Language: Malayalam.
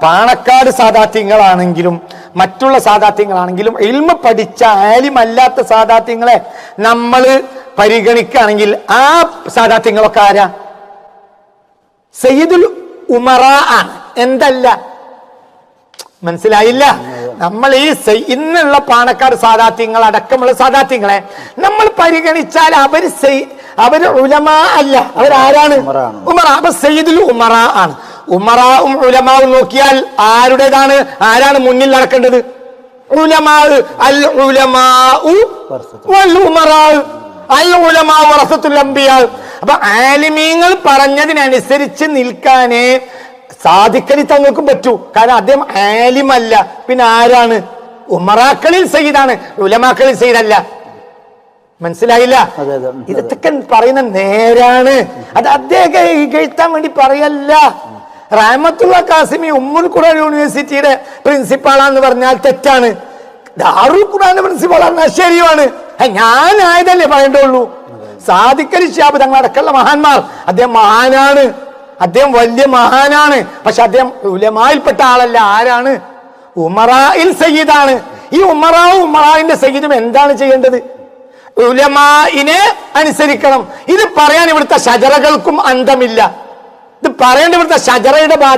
പാണക്കാട് സാദാത്യങ്ങളാണെങ്കിലും മറ്റുള്ള സാദാത്യങ്ങളാണെങ്കിലും ഇൽമ പഠിച്ച ആലിമല്ലാത്ത സാദാത്യങ്ങളെ നമ്മൾ പരിഗണിക്കുകയാണെങ്കിൽ ആ സാദാത്യങ്ങളൊക്കെ ആരാ? സയ്യിദുൽ ഉമറ ആണ്. എന്തല്ല? മനസ്സിലായില്ല? നമ്മൾ ഈ ഇന്നുള്ള പാണക്കാട് സാദാത്യങ്ങൾ അടക്കമുള്ള സാദാത്യങ്ങളെ നമ്മൾ പരിഗണിച്ചാൽ അവര് ഉലമാ അല്ല, അവരാരാണ്? ഉമറ. അപ്പൊ സയ്യിദുൽ ഉമറ ആണ്. ഉമറാവും ഉലമാവും നോക്കിയാൽ ആരുടേതാണ്? ആരാണ് മുന്നിൽ നടക്കേണ്ടത്? ഉലമാ. അൽ ഉലമാഉ വൽ ഉമറാ. അൽ ഉലമാഉ വറസത്തുൽ അംബിയാ. അപ്പൊ ആലിമീങ്ങൾ പറഞ്ഞതിനനുസരിച്ച് നിൽക്കാനേ സാദിഖലി തങ്ങൾക്കും പറ്റൂ. കാരണം അദ്ദേഹം ആലിമല്ല. പിന്നെ ആരാണ്? ഉമറാക്കളിൽ സയ്യിദാണ്, ഉലമാക്കളിൽ സയ്യിദല്ല. മനസ്സിലായില്ല? ഇതൊക്കെ പറയുന്ന നേരാണ്. അത് അദ്ദേഹം ഇകഴ്ത്താൻ വേണ്ടി പറയല്ല. റഹ്മത്തുള്ള കാസിമി ഉമ്മുൽ ഖുർആൻ യൂണിവേഴ്സിറ്റിയുടെ പ്രിൻസിപ്പാളാന്ന് പറഞ്ഞാൽ തെറ്റാണ്. ദാറുൽ ഖുർആന്റെ പ്രിൻസിപ്പാളാണ് ശരിയുമാണ്. ഞാൻ ആയതല്ലേ പറയേണ്ടുള്ളൂ. സാദിഖലി ശിഹാബ് തങ്ങളടക്കമുള്ള മഹാന്മാർ, അദ്ദേഹം മഹാനാണ്, അദ്ദേഹം വലിയ മഹാനാണ്. പക്ഷെ അദ്ദേഹം ഉലമായിൽപ്പെട്ട ആളല്ല. ആരാണ്? ഉമറായിൽ സയ്യിദാണ്. ഈ ഉമറാവിന്റെ സയ്യിദും എന്താണ് ചെയ്യേണ്ടത്? ഉലമാഇനെ അനുസരിക്കണം. ഇത് പറയാൻ ഇവിടുത്തെ ഷജറകൾക്കും അന്തമില്ല. ഇത് പറയേണ്ട ഇവിടുത്തെ ഷജറയുടെ